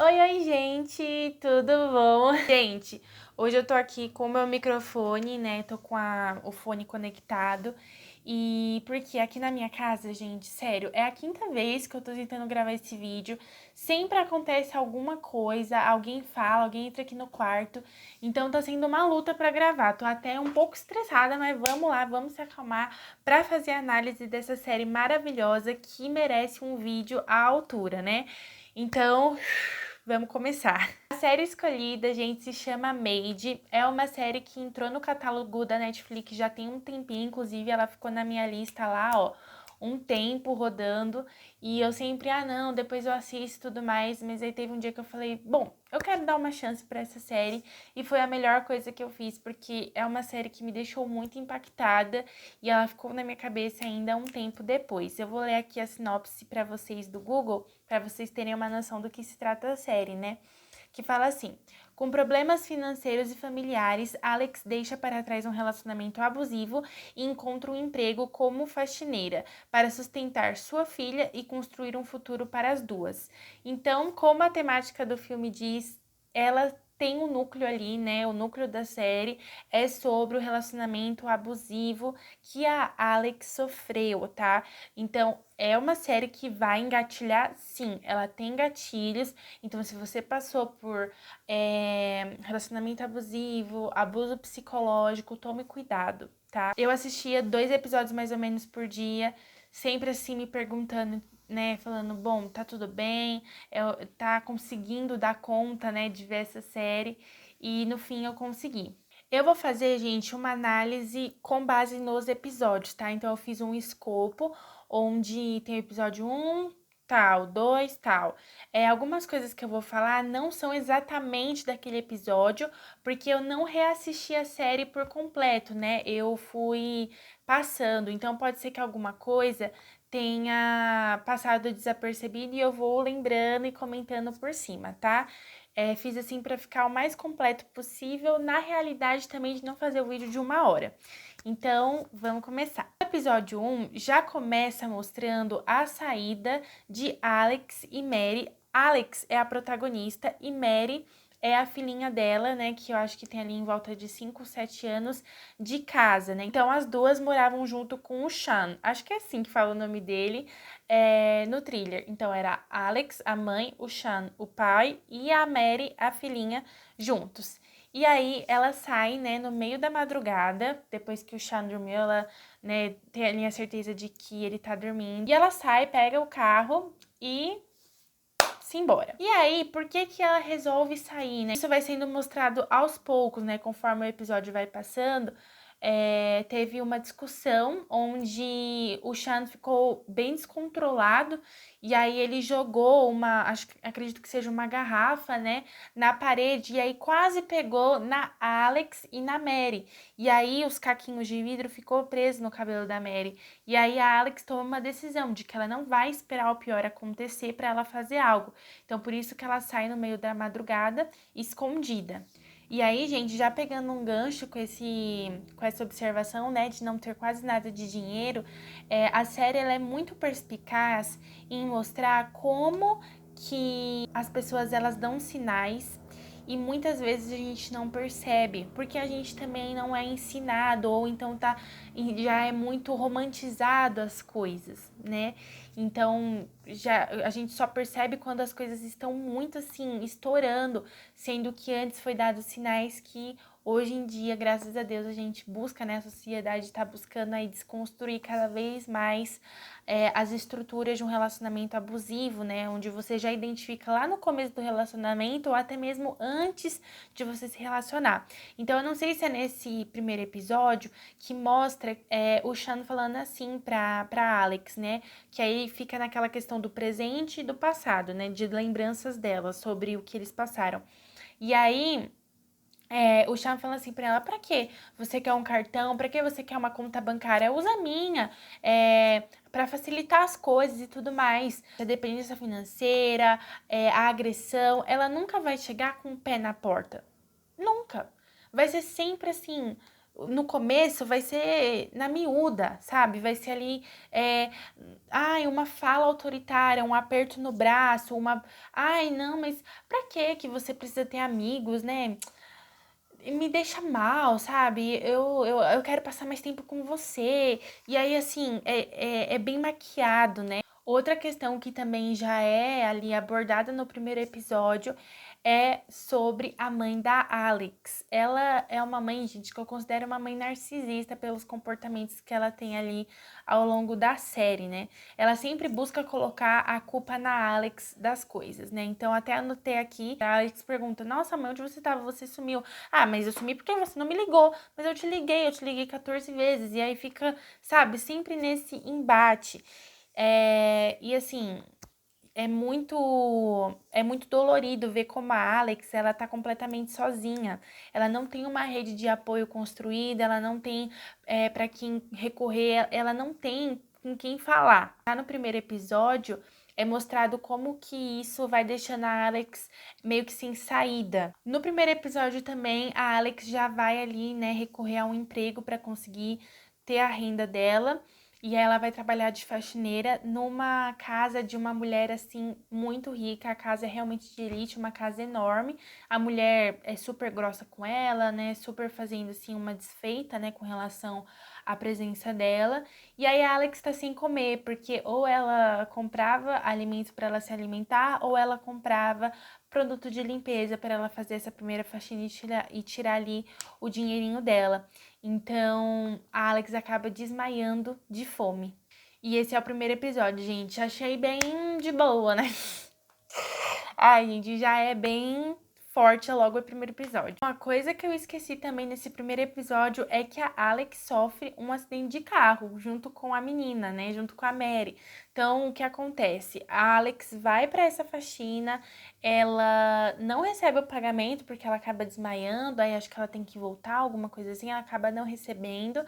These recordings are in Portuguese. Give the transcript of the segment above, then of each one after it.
Oi, gente, tudo bom? Gente, hoje eu tô aqui com o meu microfone, né? Tô com o fone conectado. E porque aqui na minha casa, gente, sério, é a quinta vez que eu tô tentando gravar esse vídeo. Sempre acontece alguma coisa, alguém fala, alguém entra aqui no quarto. Então tá sendo uma luta pra gravar. Tô até um pouco estressada, mas vamos lá, vamos se acalmar pra fazer a análise dessa série maravilhosa que merece um vídeo à altura, né? Então, vamos começar. A série escolhida, gente, se chama Maid. É uma série que entrou no catálogo da Netflix já tem um tempinho, inclusive ela ficou na minha lista lá, ó, um tempo rodando. E eu sempre, não, depois eu assisto e tudo mais. Mas aí teve um dia que eu falei, bom, eu quero dar uma chance pra essa série. E foi a melhor coisa que eu fiz, porque é uma série que me deixou muito impactada e ela ficou na minha cabeça ainda um tempo depois. Eu vou ler aqui a sinopse pra vocês do Google, para vocês terem uma noção do que se trata a série, né? Que fala assim: com problemas financeiros e familiares, Alex deixa para trás um relacionamento abusivo e encontra um emprego como faxineira para sustentar sua filha e construir um futuro para as duas. Então, como a temática do filme diz, ela tem um núcleo ali, né? O núcleo da série é sobre o relacionamento abusivo que a Alex sofreu, tá? Então, é uma série que vai engatilhar, sim, ela tem gatilhos. Então, se você passou por relacionamento abusivo, abuso psicológico, tome cuidado, tá? Eu assistia 2 episódios mais ou menos por dia, sempre assim me perguntando, né, falando, bom, tá tudo bem, tá conseguindo dar conta, né, de ver essa série, e no fim eu consegui. Eu vou fazer, gente, uma análise com base nos episódios, tá? Então, eu fiz um escopo onde tem o episódio 1, tal, 2, tal. Algumas coisas que eu vou falar não são exatamente daquele episódio, porque eu não reassisti a série por completo, né? Eu fui passando, então pode ser que alguma coisa tenha passado desapercebido e eu vou lembrando e comentando por cima, tá? Fiz assim para ficar o mais completo possível, na realidade também de não fazer o vídeo de 1 hora. Então, vamos começar. O episódio 1 já começa mostrando a saída de Alex e Mary. Alex é a protagonista e Mary é a filhinha dela, né, que eu acho que tem ali em volta de 5, 7 anos de casa, né? Então, as duas moravam junto com o Sean. Acho que é assim que fala o nome dele no thriller. Então, era Alex, a mãe, o Sean, o pai, e a Mary, a filhinha, juntos. E aí ela sai, né, no meio da madrugada, depois que o Sean dormiu, ela, né, tem ali a certeza de que ele tá dormindo. E ela sai, pega o carro e se embora. E aí, por que que ela resolve sair, né? Isso vai sendo mostrado aos poucos, né, conforme o episódio vai passando. Teve uma discussão onde o Sean ficou bem descontrolado e aí ele jogou acredito que seja uma garrafa, né, na parede e aí quase pegou na Alex e na Mary. E aí os caquinhos de vidro ficou preso no cabelo da Mary. E aí a Alex toma uma decisão de que ela não vai esperar o pior acontecer para ela fazer algo. Então por isso que ela sai no meio da madrugada escondida. E aí, gente, já pegando um gancho com essa observação, né, de não ter quase nada de dinheiro, a série ela é muito perspicaz em mostrar como que as pessoas elas dão sinais e muitas vezes a gente não percebe, porque a gente também não é ensinado ou então já é muito romantizado as coisas, né? Então, já a gente só percebe quando as coisas estão muito assim estourando, sendo que antes foi dado sinais que hoje em dia, graças a Deus, a gente busca, né? A sociedade está buscando aí desconstruir cada vez mais as estruturas de um relacionamento abusivo, né? Onde você já identifica lá no começo do relacionamento ou até mesmo antes de você se relacionar. Então, eu não sei se é nesse primeiro episódio que mostra o Sean falando assim pra Alex, né? Que aí fica naquela questão do presente e do passado, né? De lembranças dela sobre o que eles passaram. E aí o Sean fala assim pra ela, pra que você quer um cartão? Pra que você quer uma conta bancária? Usa a minha, pra facilitar as coisas e tudo mais. A dependência financeira, a agressão, ela nunca vai chegar com o pé na porta. Nunca. Vai ser sempre assim, no começo vai ser na miúda, sabe? Vai ser ali, uma fala autoritária, um aperto no braço, ai, não, mas pra que você precisa ter amigos, né? Me deixa mal, sabe? Eu quero passar mais tempo com você. E aí, assim, é bem maquiado, né? Outra questão que também já é ali abordada no primeiro episódio é sobre a mãe da Alex. Ela é uma mãe, gente, que eu considero uma mãe narcisista pelos comportamentos que ela tem ali ao longo da série, né? Ela sempre busca colocar a culpa na Alex das coisas, né? Então, até anotei aqui, a Alex pergunta: Nossa, mãe, onde você estava? Você sumiu. Ah, mas eu sumi porque você não me ligou. Mas eu te liguei 14 vezes. E aí fica, sabe, sempre nesse embate. E assim, é muito dolorido ver como a Alex, ela tá completamente sozinha. Ela não tem uma rede de apoio construída, ela não tem para quem recorrer, ela não tem com quem falar. Lá no primeiro episódio, é mostrado como que isso vai deixando a Alex meio que sem saída. No primeiro episódio também, a Alex já vai ali, né, recorrer a um emprego para conseguir ter a renda dela. E ela vai trabalhar de faxineira numa casa de uma mulher, assim, muito rica. A casa é realmente de elite, uma casa enorme. A mulher é super grossa com ela, né? Super fazendo, assim, uma desfeita, né? Com relação à presença dela. E aí a Alex tá sem comer, porque ou ela comprava alimentos para ela se alimentar, ou ela comprava produto de limpeza para ela fazer essa primeira faxina e tirar ali o dinheirinho dela. Então, a Alex acaba desmaiando de fome. E esse é o primeiro episódio, gente. Achei bem de boa, né? Ai, gente, já é bem forte logo o primeiro episódio. Uma coisa que eu esqueci também nesse primeiro episódio é que a Alex sofre um acidente de carro junto com a menina, né? Junto com a Mary. Então, o que acontece? A Alex vai para essa faxina, ela não recebe o pagamento porque ela acaba desmaiando, aí acho que ela tem que voltar, alguma coisa assim, ela acaba não recebendo.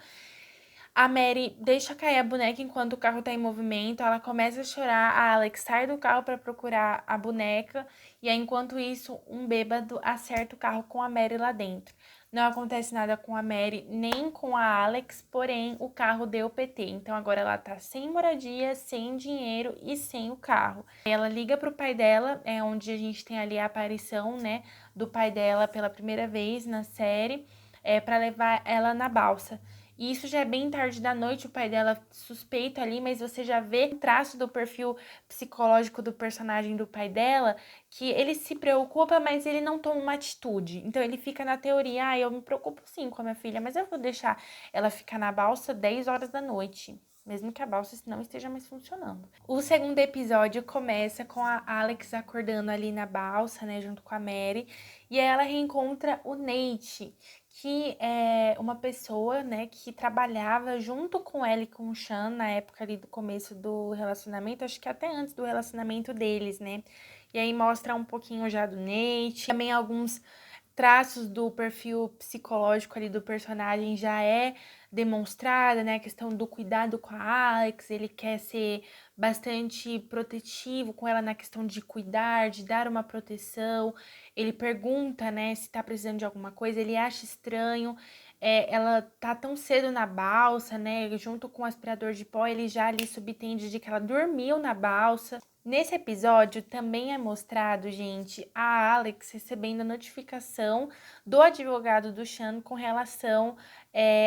A Mary deixa cair a boneca enquanto o carro tá em movimento. Ela começa a chorar. A Alex sai do carro para procurar a boneca. E aí, enquanto isso, um bêbado acerta o carro com a Mary lá dentro. Não acontece nada com a Mary nem com a Alex, porém o carro deu PT. Então agora ela tá sem moradia, sem dinheiro e sem o carro. Ela liga pro pai dela, é onde a gente tem ali a aparição, né, do pai dela pela primeira vez na série, para levar ela na balsa. E isso já é bem tarde da noite, o pai dela suspeita ali, mas você já vê o traço do perfil psicológico do personagem do pai dela, que ele se preocupa, mas ele não toma uma atitude. Então ele fica na teoria, eu me preocupo sim com a minha filha, mas eu vou deixar ela ficar na balsa 10 horas da noite. Mesmo que a balsa não esteja mais funcionando. O segundo episódio começa com a Alex acordando ali na balsa, né, junto com a Mary. E aí ela reencontra o Nate, que é uma pessoa, né, que trabalhava junto com ela e com o Sean na época ali do começo do relacionamento, acho que até antes do relacionamento deles, né? E aí mostra um pouquinho já do Nate, também alguns traços do perfil psicológico ali do personagem já é demonstrada, né? A questão do cuidado com a Alex, ele quer ser bastante protetivo com ela na questão de cuidar, de dar uma proteção. Ele pergunta, né, se tá precisando de alguma coisa, ele acha estranho. Ela tá tão cedo na balsa, né? Junto com o aspirador de pó, ele já ali subtende de que ela dormiu na balsa. Nesse episódio também é mostrado, gente, a Alex recebendo a notificação do advogado do Sean com relação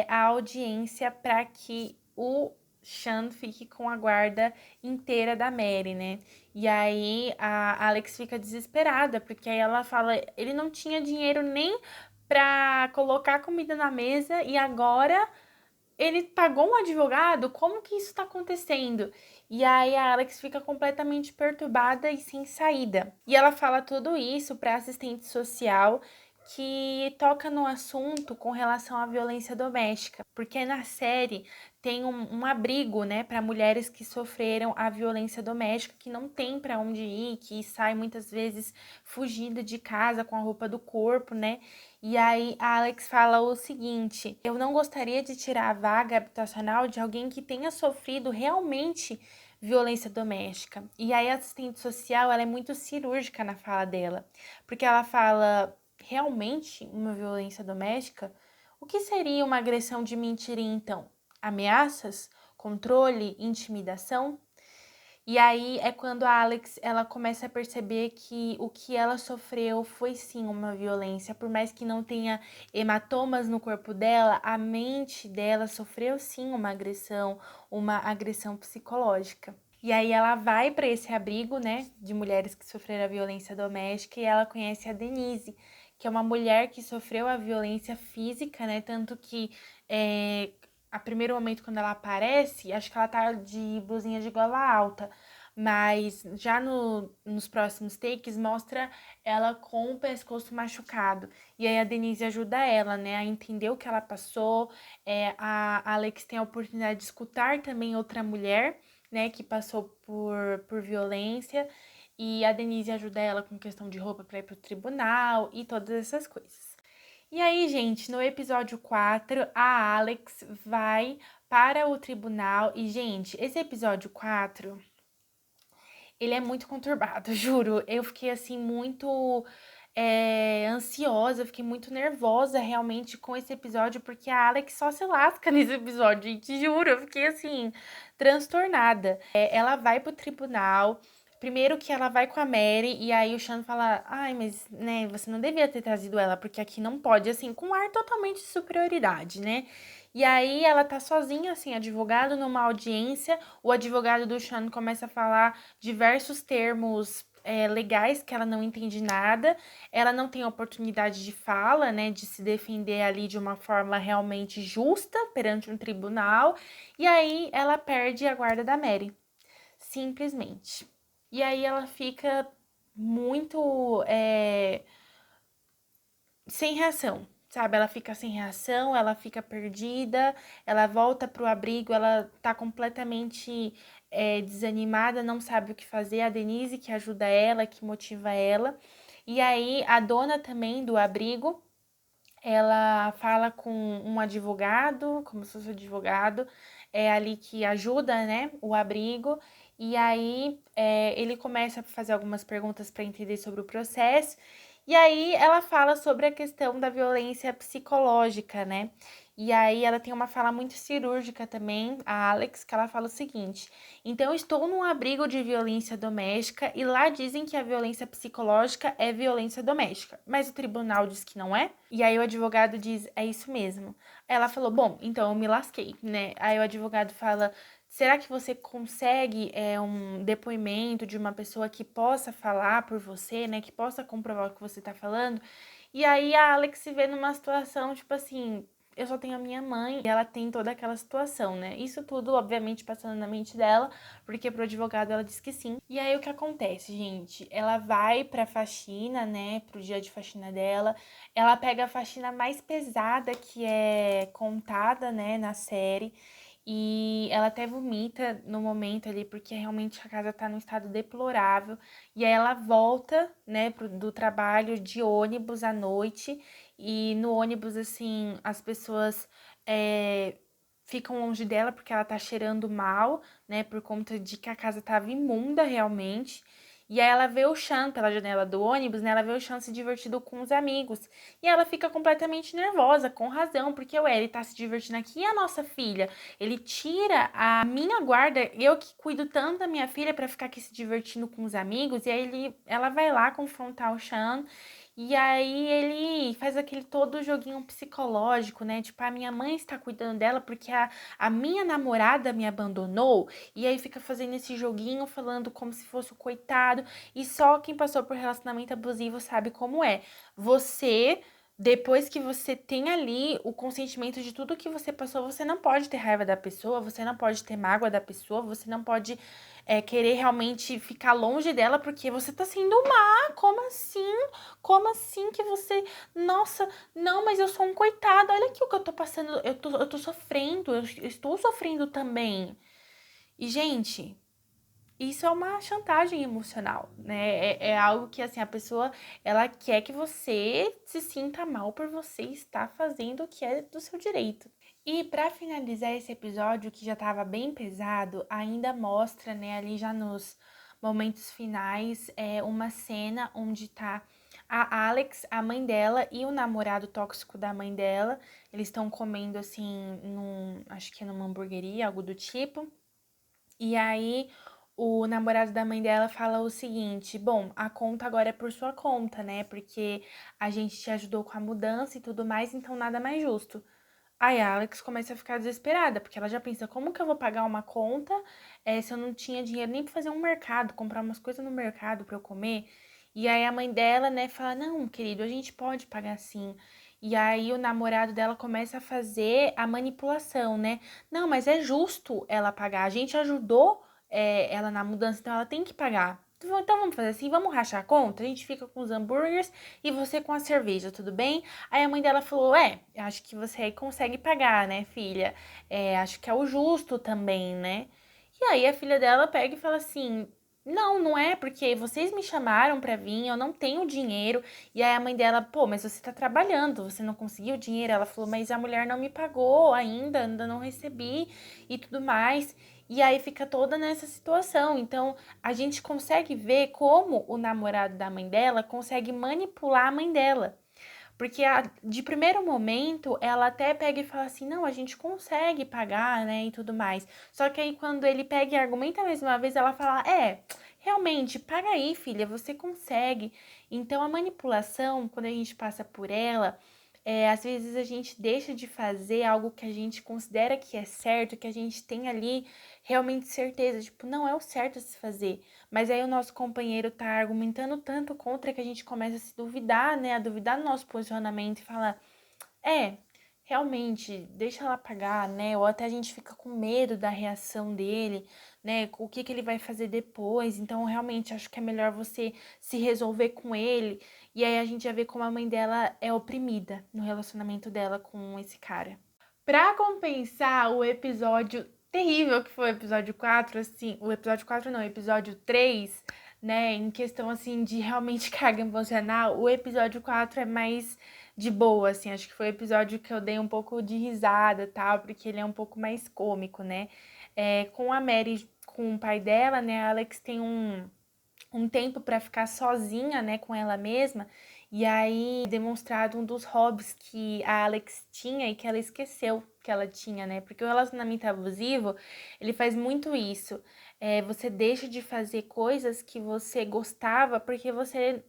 à audiência para que o Sean fique com a guarda inteira da Mary, né? E aí a Alex fica desesperada, porque aí ela fala, ele não tinha dinheiro nem para colocar comida na mesa e agora ele pagou um advogado? Como que isso tá acontecendo? E aí a Alex fica completamente perturbada e sem saída. E ela fala tudo isso para assistente social que toca no assunto com relação à violência doméstica, porque na série tem um abrigo, né, para mulheres que sofreram a violência doméstica, que não tem para onde ir, que sai muitas vezes fugida de casa com a roupa do corpo, né? E aí a Alex fala o seguinte: eu não gostaria de tirar a vaga habitacional de alguém que tenha sofrido realmente violência doméstica. E aí a assistente social, ela é muito cirúrgica na fala dela, porque ela fala realmente uma violência doméstica. O que seria uma agressão de mentirinha, então? Ameaças? Controle? Intimidação? E aí é quando a Alex, ela começa a perceber que o que ela sofreu foi sim uma violência, por mais que não tenha hematomas no corpo dela, a mente dela sofreu sim uma agressão psicológica. E aí ela vai para esse abrigo, né, de mulheres que sofreram a violência doméstica e ela conhece a Denise, que é uma mulher que sofreu a violência física, né, tanto que a primeiro momento quando ela aparece, acho que ela tá de blusinha de gola alta, mas já nos próximos takes mostra ela com o pescoço machucado. E aí a Denise ajuda ela, né, a entender o que ela passou. A Alex tem a oportunidade de escutar também outra mulher, né, que passou por violência. E a Denise ajuda ela com questão de roupa para ir pro tribunal e todas essas coisas. E aí, gente, no episódio 4, a Alex vai para o tribunal. E, gente, esse episódio 4, ele é muito conturbado, juro. Eu fiquei, assim, muito ansiosa, fiquei muito nervosa, realmente, com esse episódio, porque a Alex só se lasca nesse episódio, gente, juro. Eu fiquei, assim, transtornada. Ela vai pro tribunal. Primeiro que ela vai com a Mary e aí o Sean fala, ai, mas, né, você não devia ter trazido ela, porque aqui não pode, assim, com um ar totalmente de superioridade, né? E aí ela tá sozinha, assim, advogado numa audiência, o advogado do Sean começa a falar diversos termos legais que ela não entende nada, ela não tem oportunidade de fala, né, de se defender ali de uma forma realmente justa perante um tribunal, e aí ela perde a guarda da Mary, simplesmente. E aí ela fica muito sem reação, sabe? Ela fica sem reação, ela fica perdida, ela volta pro abrigo, ela tá completamente desanimada, não sabe o que fazer. A Denise que ajuda ela, que motiva ela. E aí a dona também do abrigo, ela fala com um advogado, como se fosse um advogado, ali que ajuda, né, o abrigo. E aí ele começa a fazer algumas perguntas para entender sobre o processo. E aí ela fala sobre a questão da violência psicológica, né? E aí ela tem uma fala muito cirúrgica também, a Alex, que ela fala o seguinte: então, estou num abrigo de violência doméstica e lá dizem que a violência psicológica é violência doméstica, mas o tribunal diz que não é. E aí o advogado diz, é isso mesmo. Ela falou, bom, então eu me lasquei, né? Aí o advogado fala, será que você consegue um depoimento de uma pessoa que possa falar por você, né? Que possa comprovar o que você tá falando? E aí a Alex se vê numa situação, tipo assim, eu só tenho a minha mãe e ela tem toda aquela situação, né? Isso tudo, obviamente, passando na mente dela, porque pro advogado ela diz que sim. E aí o que acontece, gente? Ela vai pra faxina, né? Pro dia de faxina dela. Ela pega a faxina mais pesada que é contada, né, na série. E ela até vomita no momento ali, porque realmente a casa tá num estado deplorável. E aí ela volta, né, do trabalho de ônibus à noite. E no ônibus, assim, as pessoas ficam longe dela porque ela tá cheirando mal, né, por conta de que a casa tava imunda realmente. E aí ela vê o Sean pela janela do ônibus, né? Ela vê o Sean se divertindo com os amigos. E ela fica completamente nervosa, com razão, porque ué, ele tá se divertindo aqui e a nossa filha? Ele tira a minha guarda, eu que cuido tanto da minha filha pra ficar aqui se divertindo com os amigos. E aí ela vai lá confrontar o Sean. E aí ele faz aquele todo joguinho psicológico, né? Tipo, a minha mãe está cuidando dela porque a minha namorada me abandonou. E aí fica fazendo esse joguinho, falando como se fosse o coitado. E só quem passou por relacionamento abusivo sabe como é. Você, depois que você tem ali o consentimento de tudo que você passou, você não pode ter raiva da pessoa, você não pode ter mágoa da pessoa, você não pode querer realmente ficar longe dela porque você tá sendo má. Como assim? Como assim que você. Nossa, não, mas eu sou um coitado. Olha aqui o que eu tô passando. Eu tô sofrendo. Eu estou sofrendo também. E, gente, isso é uma chantagem emocional, né? É algo que, assim, a pessoa, ela quer que você se sinta mal por você estar fazendo o que é do seu direito. E para finalizar esse episódio, que já estava bem pesado, ainda mostra, né, ali já nos momentos finais, uma cena onde tá A Alex, a mãe dela e o namorado tóxico da mãe dela, eles estão comendo assim, acho que é numa hamburgueria, algo do tipo. E aí o namorado da mãe dela fala o seguinte: bom, a conta agora é por sua conta, né? Porque a gente te ajudou com a mudança e tudo mais, então nada mais justo. Aí a Alex começa a ficar desesperada, porque ela já pensa, como que eu vou pagar uma conta se eu não tinha dinheiro nem pra fazer um mercado, comprar umas coisas no mercado pra eu comer? E aí a mãe dela, né, fala, não, querido, a gente pode pagar sim. E aí o namorado dela começa a fazer a manipulação, né? Não, mas é justo ela pagar. A gente ajudou ela na mudança, então ela tem que pagar. Então vamos fazer assim, vamos rachar a conta? A gente fica com os hambúrgueres e você com a cerveja, tudo bem? Aí a mãe dela falou: acho que você aí consegue pagar, né, filha? Acho que é o justo também, né? E aí a filha dela pega e fala assim: não, não é, porque vocês me chamaram pra vir, eu não tenho dinheiro. E aí a mãe dela, pô, mas você tá trabalhando, você não conseguiu dinheiro? Ela falou: mas a mulher não me pagou ainda não recebi e tudo mais. E aí fica toda nessa situação. Então a gente consegue ver como o namorado da mãe dela consegue manipular a mãe dela. Porque de primeiro momento ela até pega e fala assim: não, a gente consegue pagar, né? E tudo mais. Só que aí quando ele pega e argumenta mais uma vez, ela fala: realmente, paga aí, filha, você consegue. Então a manipulação, quando a gente passa por ela, às vezes a gente deixa de fazer algo que a gente considera que é certo, que a gente tem ali realmente certeza, tipo, não é o certo a se fazer. Mas aí o nosso companheiro tá argumentando tanto contra que a gente começa a se duvidar, né? A duvidar do nosso posicionamento e falar, é, realmente, deixa ela pagar, né? Ou até a gente fica com medo da reação dele, né? O que que ele vai fazer depois. Então, realmente, acho que é melhor você se resolver com ele. E aí a gente já vê como a mãe dela é oprimida no relacionamento dela com esse cara. Pra compensar o episódio terrível que foi o episódio 4 assim, o episódio 4 não, o episódio 3 né, em questão, assim, de realmente carga emocional, o episódio 4 é mais de boa, assim, acho que foi o episódio que eu dei um pouco de risada e tal, porque ele é um pouco mais cômico, né, com a Mary, com o pai dela, né, a Alex tem um tempo para ficar sozinha, né, com ela mesma. E aí demonstrado um dos hobbies que a Alex tinha e que ela esqueceu que ela tinha, né? Porque o relacionamento abusivo, ele faz muito isso. Você deixa de fazer coisas que você gostava porque você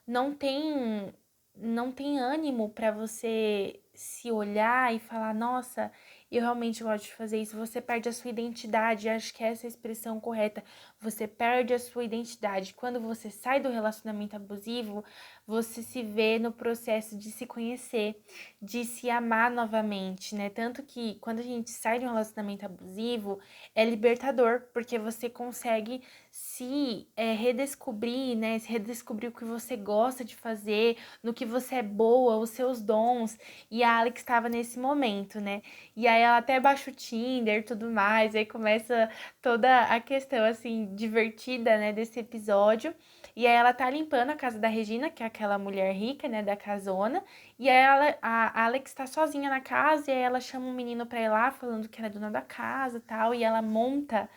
não tem não tem ânimo para você se olhar e falar, nossa, eu realmente gosto de fazer isso. Você perde a sua identidade, acho que essa é a expressão correta. Você perde a sua identidade. Quando você sai do relacionamento abusivo, você se vê no processo de se conhecer, de se amar novamente, né? Tanto que quando a gente sai de um relacionamento abusivo, é libertador, porque você consegue se redescobrir, né? Se redescobrir o que você gosta de fazer, no que você é boa, os seus dons. E a Alex estava nesse momento, né? E aí ela até baixa o Tinder e tudo mais, aí começa toda a questão, assim, divertida, né, desse episódio. E aí ela tá limpando a casa da Regina, que é aquela mulher rica, né, da casona. E aí a Alex tá sozinha na casa e aí ela chama um menino pra ir lá, falando que ela é dona da casa e tal. E ela monta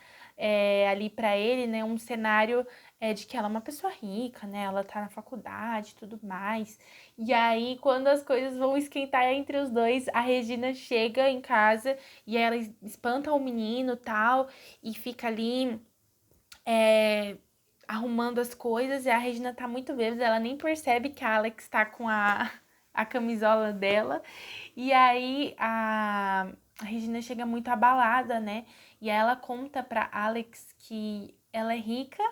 ali pra ele, né, um cenário de que ela é uma pessoa rica, né, ela tá na faculdade e tudo mais. E aí, quando as coisas vão esquentar entre os dois, a Regina chega em casa e ela espanta o menino e tal, e fica ali é, arrumando as coisas. E a Regina tá muito bêbada, ela nem percebe que a Alex tá com a camisola dela. E aí a Regina chega muito abalada, né? E aí ela conta pra Alex que ela é rica,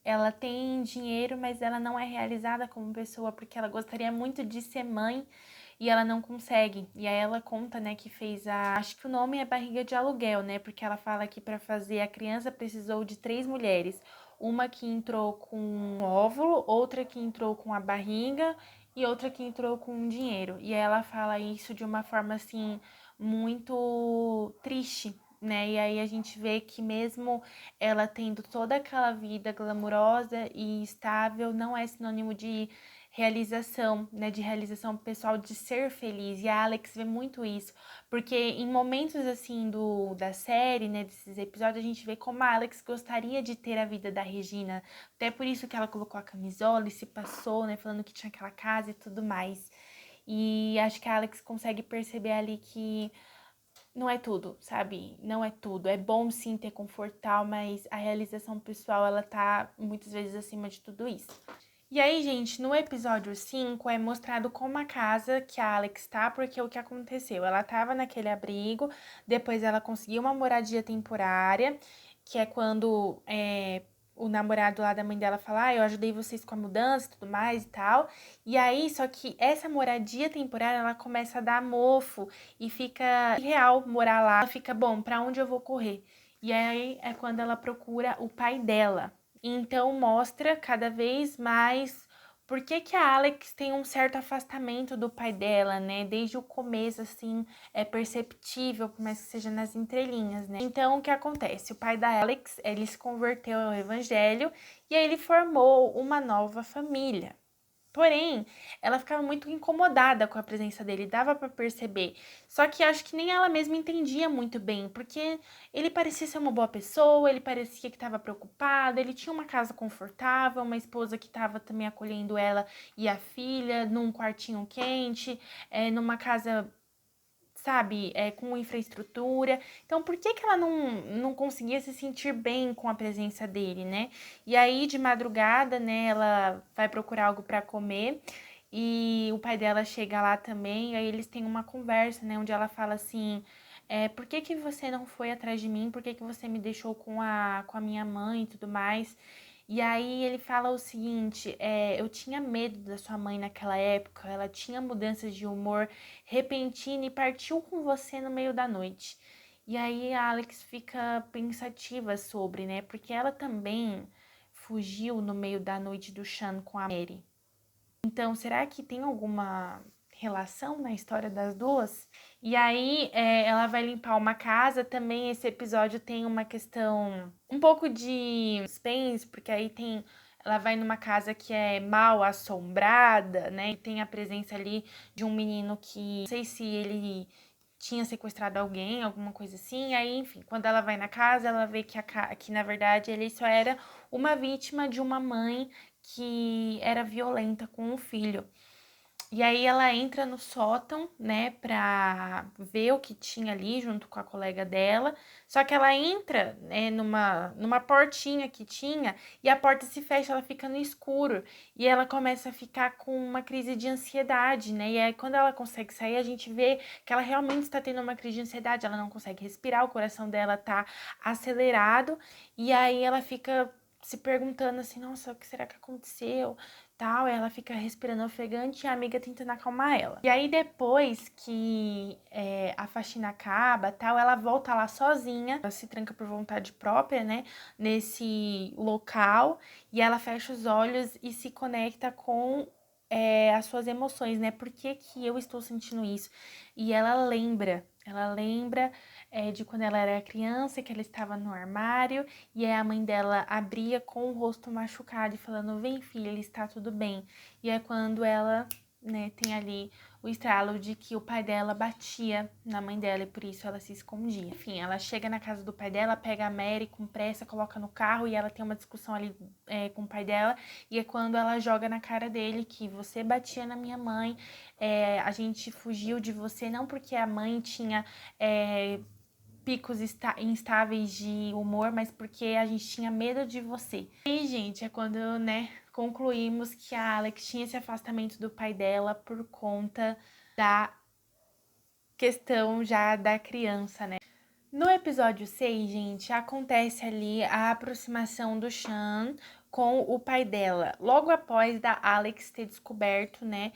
ela tem dinheiro, mas ela não é realizada como pessoa, porque ela gostaria muito de ser mãe e ela não consegue. E aí ela conta, né, que fez acho que o nome é barriga de aluguel, né? Porque ela fala que para fazer a criança precisou de 3 mulheres. Uma que entrou com um óvulo, outra que entrou com a barriga e outra que entrou com dinheiro. E aí ela fala isso de uma forma assim muito triste, né? E aí a gente vê que mesmo ela tendo toda aquela vida glamurosa e estável, não é sinônimo de realização, né? De realização pessoal, de ser feliz. E a Alex vê muito isso, porque em momentos assim da série, né? Desses episódios, a gente vê como a Alex gostaria de ter a vida da Regina. Até por isso que ela colocou a camisola e se passou, né? Falando que tinha aquela casa e tudo mais. E acho que a Alex consegue perceber ali que não é tudo, sabe? Não é tudo. É bom sim ter conforto, tal, mas a realização pessoal, ela tá muitas vezes acima de tudo isso. E aí, gente, no episódio 5 é mostrado como a casa que a Alex tá, porque o que aconteceu? Ela tava naquele abrigo, depois ela conseguiu uma moradia temporária, que é quando o namorado lá da mãe dela fala, eu ajudei vocês com a mudança e tudo mais e tal. E aí, só que essa moradia temporária, ela começa a dar mofo e fica irreal morar lá. Ela fica, bom, pra onde eu vou correr? E aí é quando ela procura o pai dela. Então mostra cada vez mais por que que a Alex tem um certo afastamento do pai dela, né? Desde o começo, assim, é perceptível, por mais que seja nas entrelinhas, né? Então, o que acontece? O pai da Alex, ele se converteu ao evangelho e aí ele formou uma nova família. Porém, ela ficava muito incomodada com a presença dele, dava pra perceber. Só que acho que nem ela mesma entendia muito bem, porque ele parecia ser uma boa pessoa, ele parecia que estava preocupado, ele tinha uma casa confortável, uma esposa que estava também acolhendo ela e a filha num quartinho quente, numa casa, sabe, com infraestrutura. Então, por que que ela não conseguia se sentir bem com a presença dele, né? E aí, de madrugada, né, ela vai procurar algo para comer e o pai dela chega lá também, e aí eles têm uma conversa, né, onde ela fala assim, por que que você não foi atrás de mim? Por que que você me deixou com a minha mãe e tudo mais? E aí ele fala o seguinte, eu tinha medo da sua mãe naquela época, ela tinha mudanças de humor repentina e partiu com você no meio da noite. E aí a Alex fica pensativa sobre, né? Porque ela também fugiu no meio da noite do Sean com a Mary. Então, será que tem alguma relação na história das duas? E aí, ela vai limpar uma casa. Também esse episódio tem uma questão, um pouco de suspense, porque aí tem. Ela vai numa casa que é mal assombrada, né? E tem a presença ali de um menino que não sei se ele tinha sequestrado alguém, alguma coisa assim. Aí, enfim, quando ela vai na casa, ela vê que na verdade ele só era uma vítima de uma mãe que era violenta com o filho. E aí ela entra no sótão, né, pra ver o que tinha ali junto com a colega dela. Só que ela entra, né, numa portinha que tinha e a porta se fecha, ela fica no escuro. E ela começa a ficar com uma crise de ansiedade, né? E aí quando ela consegue sair, a gente vê que ela realmente está tendo uma crise de ansiedade, ela não consegue respirar, o coração dela tá acelerado. E aí ela fica se perguntando assim, nossa, o que será que aconteceu? Tal, ela fica respirando ofegante e a amiga tentando acalmar ela. E aí depois que a faxina acaba, tal, ela volta lá sozinha, ela se tranca por vontade própria, né, nesse local, e ela fecha os olhos e se conecta com as suas emoções, né? Por que que eu estou sentindo isso? E ela lembra de quando ela era criança, que ela estava no armário, e aí a mãe dela abria com o rosto machucado e falando, vem filha, ele está tudo bem. E é quando ela, né, tem ali o estralo de que o pai dela batia na mãe dela e por isso ela se escondia. Enfim, ela chega na casa do pai dela, pega a Mary com pressa, coloca no carro e ela tem uma discussão ali com o pai dela. E é quando ela joga na cara dele que você batia na minha mãe, a gente fugiu de você não porque a mãe tinha picos instáveis de humor, mas porque a gente tinha medo de você. E, gente, é quando, né, concluímos que a Alex tinha esse afastamento do pai dela por conta da questão já da criança, né? No episódio 6, gente, acontece ali a aproximação do Sean com o pai dela. Logo após da Alex ter descoberto, né,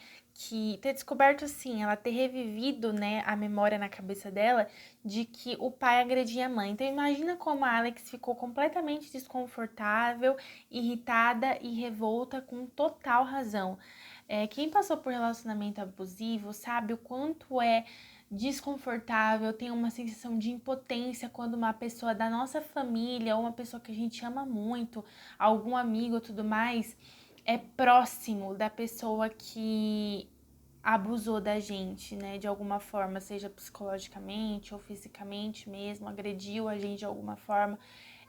ter descoberto assim, ela ter revivido, né, a memória na cabeça dela de que o pai agredia a mãe. Então imagina como a Alex ficou completamente desconfortável, irritada e revolta com total razão. Quem passou por relacionamento abusivo sabe o quanto é desconfortável, tem uma sensação de impotência quando uma pessoa da nossa família ou uma pessoa que a gente ama muito, algum amigo ou tudo mais, é próximo da pessoa que abusou da gente, né, de alguma forma, seja psicologicamente ou fisicamente mesmo, agrediu a gente de alguma forma.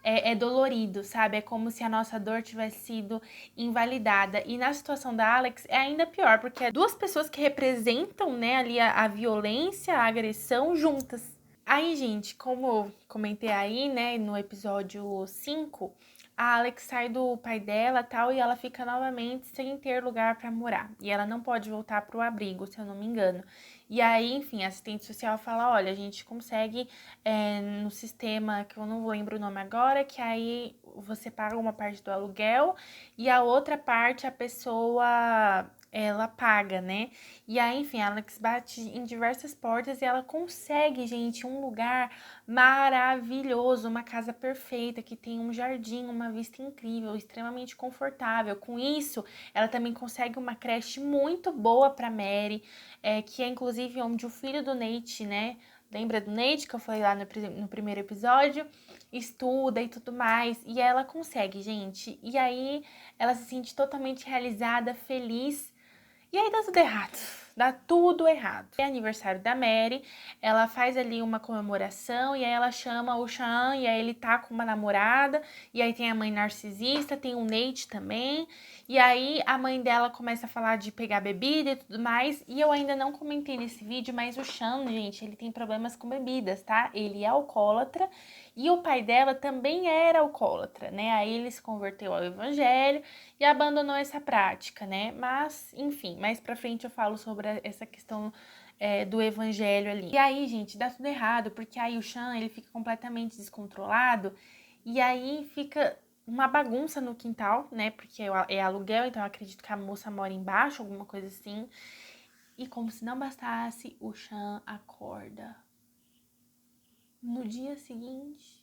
É dolorido, sabe? É como se a nossa dor tivesse sido invalidada. E na situação da Alex é ainda pior, porque é duas pessoas que representam, né, ali a violência, a agressão juntas. Aí, gente, como eu comentei aí, né, no episódio 5, a Alex sai do pai dela tal e ela fica novamente sem ter lugar para morar. E ela não pode voltar pro abrigo, se eu não me engano. E aí, enfim, a assistente social fala: olha, a gente consegue no sistema que eu não lembro o nome agora, que aí você paga uma parte do aluguel e a outra parte a pessoa ela paga, né? E aí, enfim, a Alex bate em diversas portas e ela consegue, gente, um lugar maravilhoso, uma casa perfeita, que tem um jardim, uma vista incrível, extremamente confortável. Com isso, ela também consegue uma creche muito boa para Mary, que é inclusive onde o filho do Nate, né? Lembra do Nate que eu falei lá no primeiro episódio? Estuda e tudo mais. E ela consegue, gente. E aí ela se sente totalmente realizada, feliz. E aí dá tudo errado. Dá tudo errado. É aniversário da Mary, ela faz ali uma comemoração e aí ela chama o Sean e aí ele tá com uma namorada e aí tem a mãe narcisista, tem o Nate também. E aí a mãe dela começa a falar de pegar bebida e tudo mais. E eu ainda não comentei nesse vídeo, mas o Sean, gente, ele tem problemas com bebidas, tá? Ele é alcoólatra e o pai dela também era alcoólatra, né? Aí ele se converteu ao evangelho e abandonou essa prática, né? Mas, enfim, mais pra frente eu falo sobre essa questão do evangelho ali. E aí, gente, dá tudo errado, porque aí o Sean, ele fica completamente descontrolado e aí fica uma bagunça no quintal, né? Porque é aluguel, então eu acredito que a moça mora embaixo, alguma coisa assim. E como se não bastasse, o Sean acorda no dia seguinte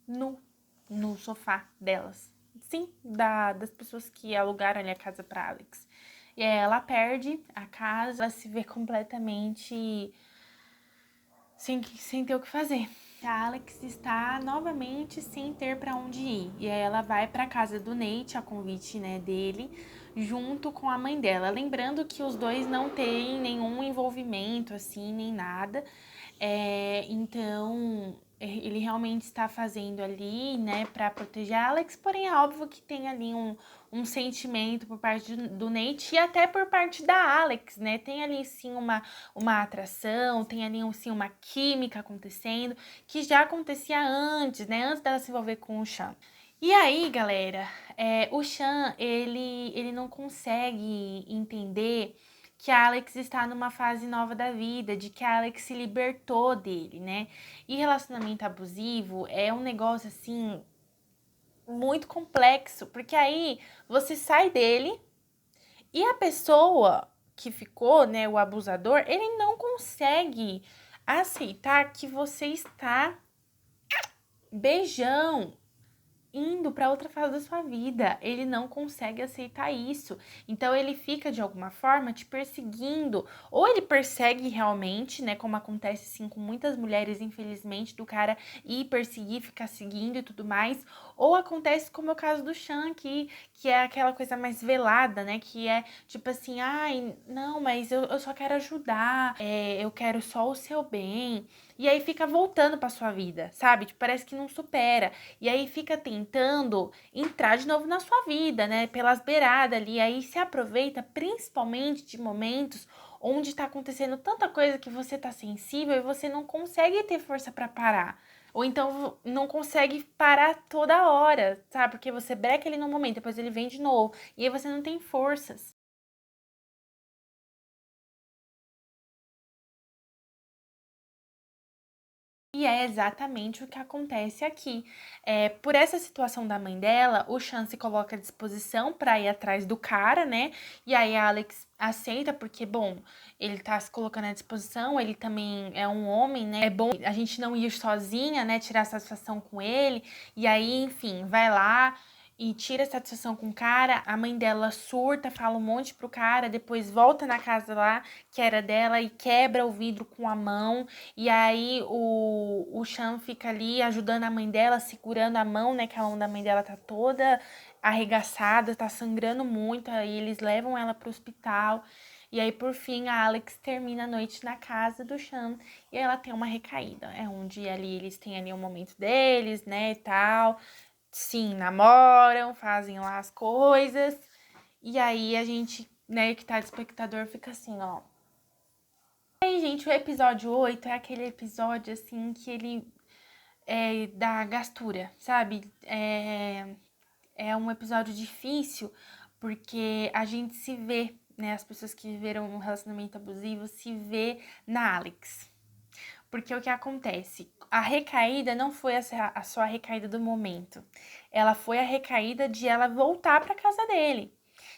no sofá delas. Sim, das pessoas que alugaram ali a casa pra Alex. E aí ela perde a casa, ela se vê completamente sem ter o que fazer. A Alex está novamente sem ter para onde ir. E aí ela vai para casa do Nate, a convite, né, dele, junto com a mãe dela. Lembrando que os dois não têm nenhum envolvimento, assim, nem nada. Então, ele realmente está fazendo ali, né, para proteger a Alex, porém é óbvio que tem ali um sentimento por parte do Nate e até por parte da Alex, né? Tem ali sim uma atração, tem ali sim uma química acontecendo, que já acontecia antes, né? Antes dela se envolver com o Sean. E aí, galera, o Sean, ele não consegue entender que a Alex está numa fase nova da vida, de que a Alex se libertou dele, né? E relacionamento abusivo é um negócio assim muito complexo, porque aí você sai dele e a pessoa que ficou, né, o abusador, ele não consegue aceitar que você está beijão indo para outra fase da sua vida. Ele não consegue aceitar isso. Então ele fica de alguma forma te perseguindo, ou ele persegue realmente, né, como acontece sim com muitas mulheres, infelizmente, do cara ir perseguir, ficar seguindo e tudo mais, ou acontece como é o caso do Sean aqui, que é aquela coisa mais velada, né, que é tipo assim, ai, não, mas eu só quero ajudar, eu quero só o seu bem. E aí fica voltando pra sua vida, sabe? Tipo, parece que não supera. E aí fica tentando entrar de novo na sua vida, né? Pelas beiradas ali. Aí se aproveita principalmente de momentos onde tá acontecendo tanta coisa que você tá sensível e você não consegue ter força pra parar. Ou então não consegue parar toda hora, sabe? Porque você breca ele no momento, depois ele vem de novo. E aí você não tem forças. E é exatamente o que acontece aqui. Por essa situação da mãe dela, o Sean se coloca à disposição para ir atrás do cara, né? E aí a Alex aceita, porque, bom, ele tá se colocando à disposição, ele também é um homem, né? É bom a gente não ir sozinha, né? Tirar satisfação com ele. E aí, enfim, vai lá e tira satisfação com o cara, a mãe dela surta, fala um monte pro cara, depois volta na casa lá, que era dela, e quebra o vidro com a mão. E aí o Sean fica ali ajudando a mãe dela, segurando a mão, né? Que a mão da mãe dela tá toda arregaçada, tá sangrando muito. Aí eles levam ela pro hospital. E aí, por fim, a Alex termina a noite na casa do Sean e ela tem uma recaída. É onde ali eles têm ali um momento deles, né, e tal. Sim, namoram, fazem lá as coisas. E aí a gente, né, que tá de espectador, fica assim, ó. E aí, gente, o episódio 8 é aquele episódio, assim, que ele é da gastura, sabe? É um episódio difícil, porque a gente se vê, né? As pessoas que viveram um relacionamento abusivo se vê na Alex. Porque o que acontece? A recaída não foi a sua recaída do momento. Ela foi a recaída de ela voltar para casa dele.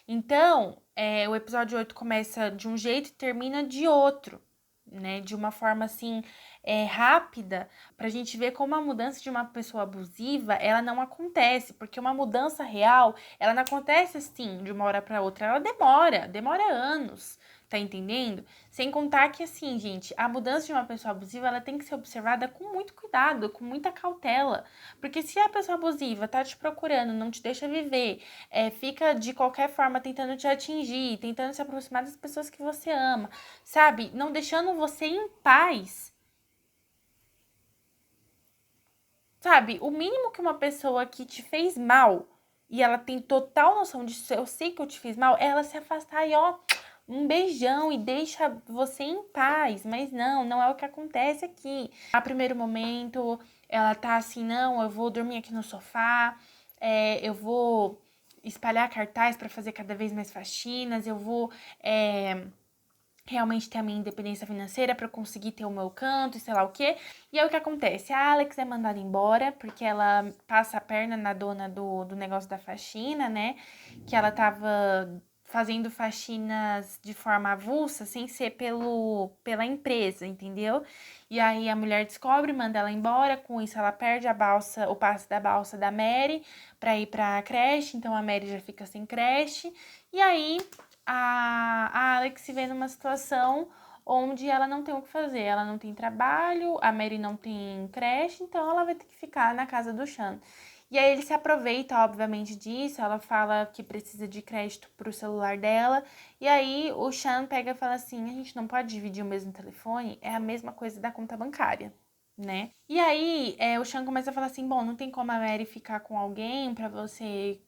Então, o episódio 8 começa de um jeito e termina de outro, né? De uma forma assim, rápida, pra gente ver como a mudança de uma pessoa abusiva, ela não acontece, porque uma mudança real, ela não acontece assim, de uma hora pra outra, ela demora anos. Tá entendendo? Sem contar que, assim, gente, a mudança de uma pessoa abusiva, ela tem que ser observada com muito cuidado, com muita cautela. Porque se a pessoa abusiva tá te procurando, não te deixa viver, fica de qualquer forma tentando te atingir, tentando se aproximar das pessoas que você ama, sabe? Não deixando você em paz. Sabe? O mínimo que uma pessoa que te fez mal e ela tem total noção disso, eu sei que eu te fiz mal, é ela se afastar e ó, um beijão e deixa você em paz. Mas não é o que acontece aqui. A primeiro momento, ela tá assim, não, eu vou dormir aqui no sofá, eu vou espalhar cartaz para fazer cada vez mais faxinas, eu vou realmente ter a minha independência financeira para conseguir ter o meu canto e sei lá o quê. E aí o que acontece? A Alex é mandada embora porque ela passa a perna na dona do negócio da faxina, né? Que ela tava fazendo faxinas de forma avulsa, sem ser pela empresa, entendeu? E aí a mulher descobre, manda ela embora, com isso ela perde a balsa, o passe da balsa da Mary para ir pra creche, então a Mary já fica sem creche. E aí a Alex se vê numa situação onde ela não tem o que fazer. Ela não tem trabalho, a Mary não tem creche, então ela vai ter que ficar na casa do Sean. E aí ele se aproveita, obviamente, disso. Ela fala que precisa de crédito pro celular dela. E aí o Sean pega e fala assim: a gente não pode dividir o mesmo telefone, é a mesma coisa da conta bancária, né? E aí o Sean começa a falar assim: bom, não tem como a Mary ficar com alguém pra você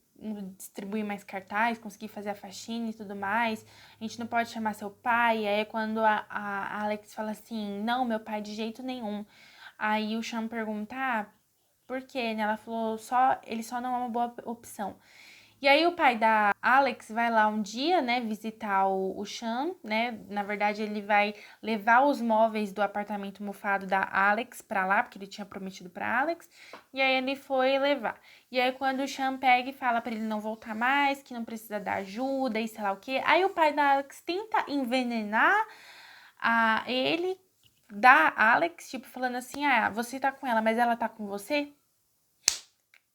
distribuir mais cartaz, conseguir fazer a faxina e tudo mais. A gente não pode chamar seu pai. E aí quando a Alex fala assim, não, meu pai de jeito nenhum. Aí o Sean pergunta, por quê, né? Ela falou, ele só não é uma boa opção. E aí o pai da Alex vai lá um dia, né, visitar o Sean, né? Na verdade, ele vai levar os móveis do apartamento mofado da Alex pra lá, porque ele tinha prometido pra Alex. E aí ele foi levar. E aí quando o Sean pega e fala pra ele não voltar mais, que não precisa dar ajuda e sei lá o quê. Aí o pai da Alex tenta envenenar ele da Alex, tipo, falando assim, você tá com ela, mas ela tá com você?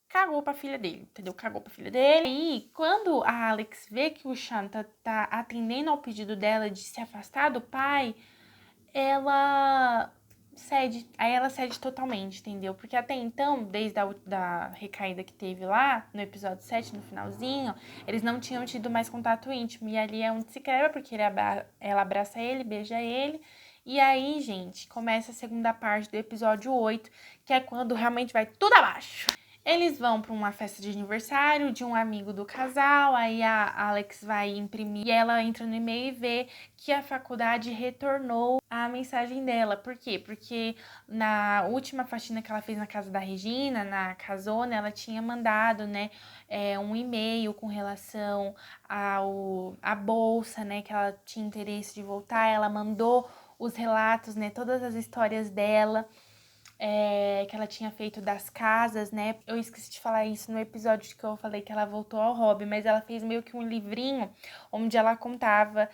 Cagou pra filha dele, entendeu? Cagou pra filha dele. E quando a Alex vê que o Sean tá atendendo ao pedido dela de se afastar do pai, ela cede. Aí ela cede totalmente, entendeu? Porque até então, desde da recaída que teve lá, no episódio 7, no finalzinho, eles não tinham tido mais contato íntimo. E ali é onde se quebra, porque ela abraça ele, beija ele. E aí, gente, começa a segunda parte do episódio 8, que é quando realmente vai tudo abaixo. Eles vão para uma festa de aniversário de um amigo do casal, aí a Alex vai imprimir e ela entra no e-mail e vê que a faculdade retornou a mensagem dela. Por quê? Porque na última faxina que ela fez na casa da Regina, na casona, ela tinha mandado, né, um e-mail com relação à bolsa, né, que ela tinha interesse de voltar. Ela mandou os relatos, né, todas as histórias dela. que ela tinha feito das casas, né? Eu esqueci de falar isso no episódio que eu falei que ela voltou ao hobby, mas ela fez meio que um livrinho onde ela contava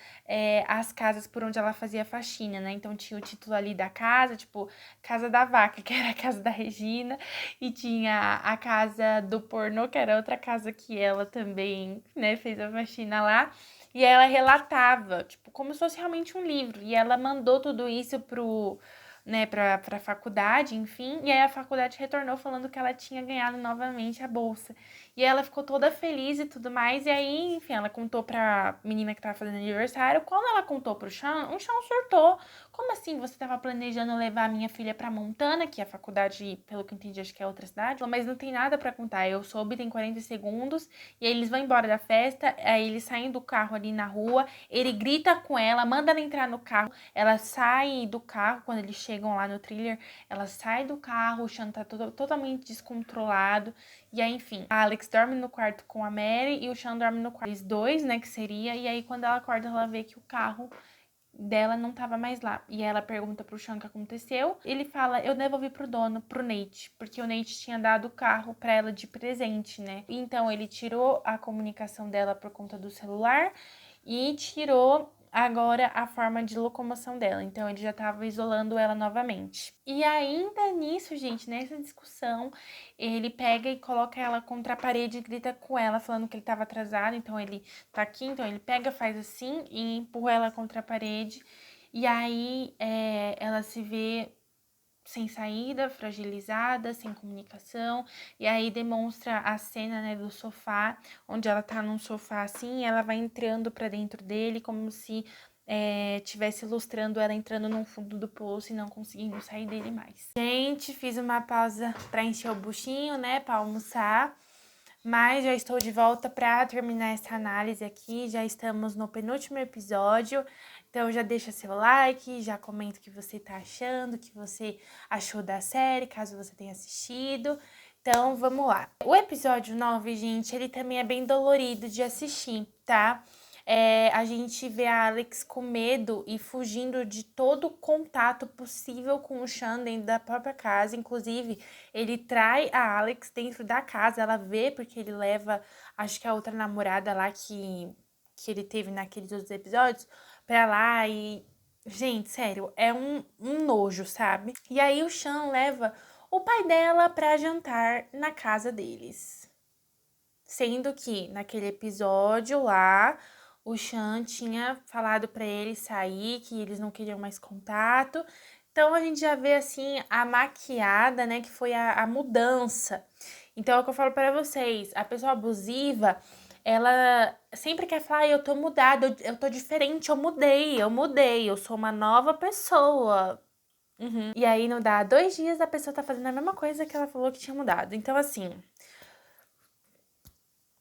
as casas por onde ela fazia faxina, né? Então tinha o título ali da casa, tipo, Casa da Vaca, que era a casa da Regina, e tinha a casa do pornô, que era outra casa que ela também, né, fez a faxina lá. E aí ela relatava, tipo, como se fosse realmente um livro. E ela mandou tudo isso pra faculdade, enfim. E aí a faculdade retornou falando que ela tinha ganhado novamente a bolsa. E ela ficou toda feliz e tudo mais. E aí, enfim, ela contou pra menina que tava fazendo aniversário. Quando ela contou pro Sean, o Sean surtou. Como assim você tava planejando levar a minha filha pra Montana, que é a faculdade, pelo que eu entendi, acho que é outra cidade? Mas não tem nada pra contar. Eu soube, tem 40 segundos. E aí eles vão embora da festa. Aí eles saem do carro ali na rua. Ele grita com ela, manda ela entrar no carro. Ela sai do carro quando eles chegam lá no thriller. Ela sai do carro, o Sean tá totalmente descontrolado. E aí, enfim, a Alex dorme no quarto com a Mary e o Sean dorme no quarto. Eles dois, né, que seria. E aí, quando ela acorda, ela vê que o carro dela não tava mais lá. E ela pergunta pro Sean o que aconteceu. Ele fala, eu devolvi pro dono, pro Nate, porque o Nate tinha dado o carro pra ela de presente, né? Então ele tirou a comunicação dela por conta do celular e tirou agora a forma de locomoção dela. Então ele já tava isolando ela novamente. E ainda nisso, gente, nessa discussão, ele pega e coloca ela contra a parede e grita com ela, falando que ele tava atrasado. Então ele tá aqui, então ele pega, faz assim e empurra ela contra a parede. E aí ela se vê sem saída, fragilizada, sem comunicação. E aí demonstra a cena, né, do sofá, onde ela tá num sofá assim, e ela vai entrando pra dentro dele, como se tivesse ilustrando ela entrando no fundo do poço e não conseguindo sair dele mais. Gente, fiz uma pausa pra encher o buchinho, né, pra almoçar. Mas já estou de volta para terminar essa análise aqui. Já estamos no penúltimo episódio. Então já deixa seu like, já comenta o que você tá achando, o que você achou da série, caso você tenha assistido. Então vamos lá. O episódio 9, gente, ele também é bem dolorido de assistir, tá? A gente vê a Alex com medo e fugindo de todo contato possível com o Sean dentro da própria casa. Inclusive, ele trai a Alex dentro da casa. Ela vê porque ele leva, acho que a outra namorada lá que ele teve naqueles outros episódios, pra lá e... Gente, sério, é um nojo, sabe? E aí o Sean leva o pai dela pra jantar na casa deles. Sendo que naquele episódio lá, o Sean tinha falado pra ele sair, que eles não queriam mais contato. Então a gente já vê assim a maquiada, né, que foi a mudança. Então é o que eu falo pra vocês, a pessoa abusiva, ela sempre quer falar, eu tô mudada, eu tô diferente, eu mudei, eu sou uma nova pessoa. Uhum. E aí não dá 2 dias, a pessoa tá fazendo a mesma coisa que ela falou que tinha mudado. Então assim,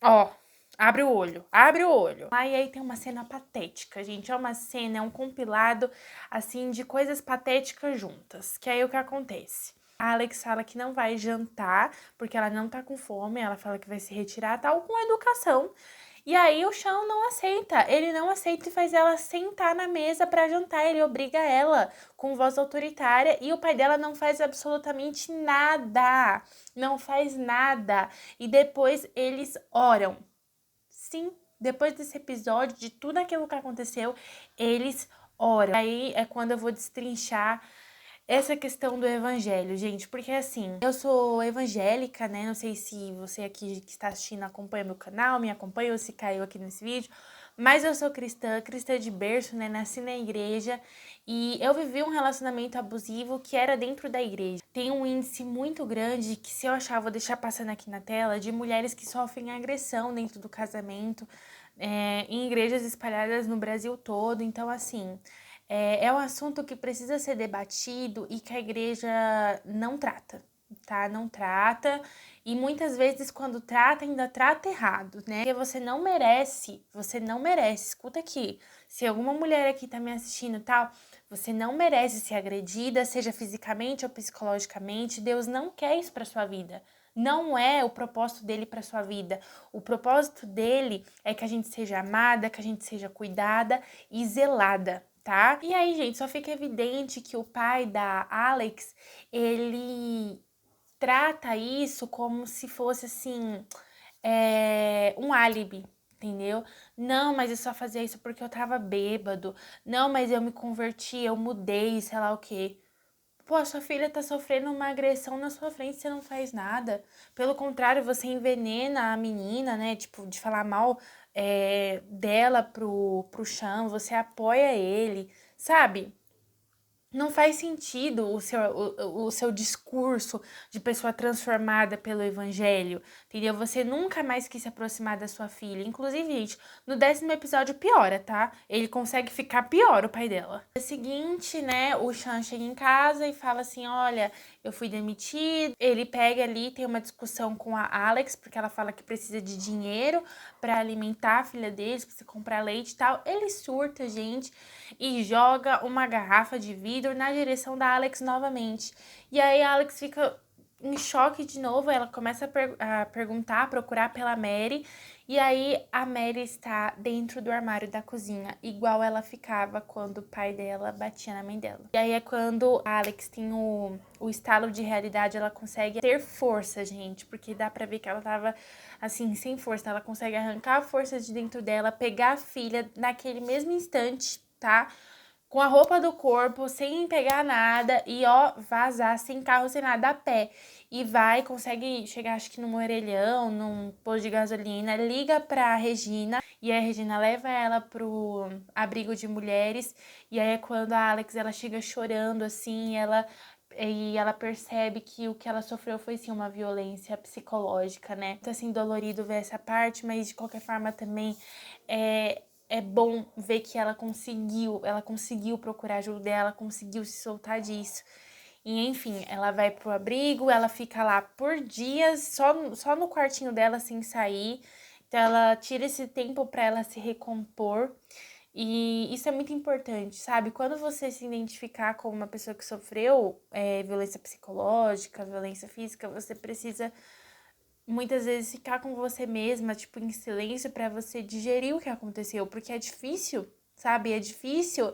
ó, abre o olho, abre o olho. Aí tem uma cena patética, gente. É uma cena, é um compilado, assim, de coisas patéticas juntas. Que aí o que acontece? A Alex fala que não vai jantar, porque ela não tá com fome. Ela fala que vai se retirar, tal, com educação. E aí o Sean não aceita. Ele não aceita e faz ela sentar na mesa pra jantar. Ele obriga ela com voz autoritária. E o pai dela não faz absolutamente nada. Não faz nada. E depois eles oram. Sim, depois desse episódio, de tudo aquilo que aconteceu, eles oram. Aí é quando eu vou destrinchar essa questão do evangelho, gente, porque assim, eu sou evangélica, né? Não sei se você aqui que está assistindo acompanha meu canal, me acompanha ou se caiu aqui nesse vídeo, mas eu sou cristã, cristã de berço, né? Nasci na igreja e eu vivi um relacionamento abusivo que era dentro da igreja. Tem um índice muito grande que, se eu achar, vou deixar passando aqui na tela, de mulheres que sofrem agressão dentro do casamento, em igrejas espalhadas no Brasil todo. Então, assim, é um assunto que precisa ser debatido e que a igreja não trata, tá? Não trata. E muitas vezes, quando trata, ainda trata errado, né? Porque você não merece. Escuta aqui, se alguma mulher aqui tá me assistindo e tal, você não merece ser agredida, seja fisicamente ou psicologicamente. Deus não quer isso pra sua vida. Não é o propósito dele para sua vida. O propósito dele é que a gente seja amada, que a gente seja cuidada e zelada, tá? E aí, gente, só fica evidente que o pai da Alex, ele trata isso como se fosse, assim, um álibi, entendeu? Não, mas eu só fazia isso porque eu tava bêbado. Não, mas eu me converti, eu mudei, sei lá o quê. Pô, sua filha tá sofrendo uma agressão na sua frente, você não faz nada. Pelo contrário, você envenena a menina, né? Tipo, de falar mal dela pro Chan, você apoia ele, sabe? Não faz sentido o seu discurso de pessoa transformada pelo evangelho, entendeu? Você nunca mais quis se aproximar da sua filha. Inclusive, gente, no 10º episódio piora, tá? Ele consegue ficar pior, o pai dela. No dia seguinte, né, o Chan chega em casa e fala assim, olha, eu fui demitido. Ele pega ali, tem uma discussão com a Alex, porque ela fala que precisa de dinheiro pra alimentar a filha deles, precisa comprar leite e tal. Ele surta, gente, e joga uma garrafa de vidro na direção da Alex novamente. E aí a Alex fica em choque de novo, ela começa a perguntar, a procurar pela Mary, e aí a Mary está dentro do armário da cozinha, igual ela ficava quando o pai dela batia na mãe dela. E aí é quando a Alex tem o estalo de realidade, ela consegue ter força, gente, porque dá pra ver que ela tava, assim, sem força. Ela consegue arrancar a força de dentro dela, pegar a filha naquele mesmo instante, tá? Com a roupa do corpo, sem pegar nada e, ó, vazar, sem carro, sem nada, a pé. E vai, consegue chegar, acho que num orelhão, num posto de gasolina, liga pra Regina e a Regina leva ela pro abrigo de mulheres. E aí é quando a Alex, ela chega chorando, assim, e ela percebe que o que ela sofreu foi, sim, uma violência psicológica, né? Então, assim, dolorido ver essa parte, mas de qualquer forma também é bom ver que ela conseguiu procurar ajuda, ela conseguiu se soltar disso. E enfim, ela vai pro abrigo, ela fica lá por dias, só no quartinho dela sem sair. Então ela tira esse tempo para ela se recompor. E isso é muito importante, sabe? Quando você se identificar como uma pessoa que sofreu violência psicológica, violência física, você precisa muitas vezes ficar com você mesma, tipo, em silêncio para você digerir o que aconteceu, porque é difícil, sabe? É difícil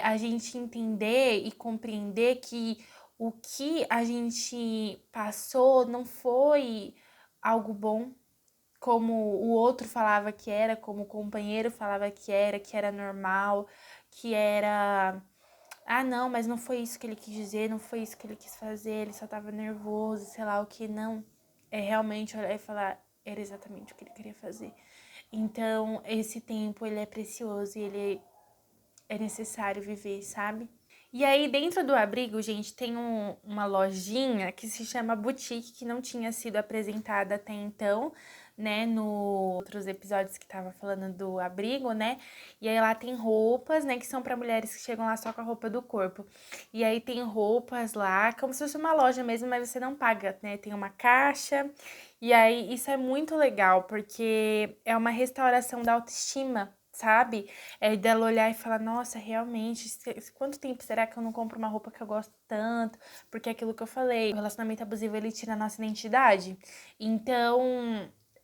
a gente entender e compreender que o que a gente passou não foi algo bom, como o outro falava que era, como o companheiro falava que era normal, que era. Ah, não, mas não foi isso que ele quis dizer, não foi isso que ele quis fazer, ele só tava nervoso, sei lá o que, não. É realmente olhar e falar, era exatamente o que ele queria fazer. Então, esse tempo, ele é precioso e ele é necessário viver, sabe? E aí, dentro do abrigo, gente, tem uma lojinha que se chama Boutique, que não tinha sido apresentada até então, né, no outros episódios que tava falando do abrigo, né? E aí lá tem roupas, né, que são para mulheres que chegam lá só com a roupa do corpo. E aí tem roupas lá, como se fosse uma loja mesmo, mas você não paga, né? Tem uma caixa. E aí isso é muito legal, porque é uma restauração da autoestima, sabe? Dela olhar e falar, nossa, realmente, quanto tempo será que eu não compro uma roupa que eu gosto tanto? Porque é aquilo que eu falei, o relacionamento abusivo, ele tira a nossa identidade. Então,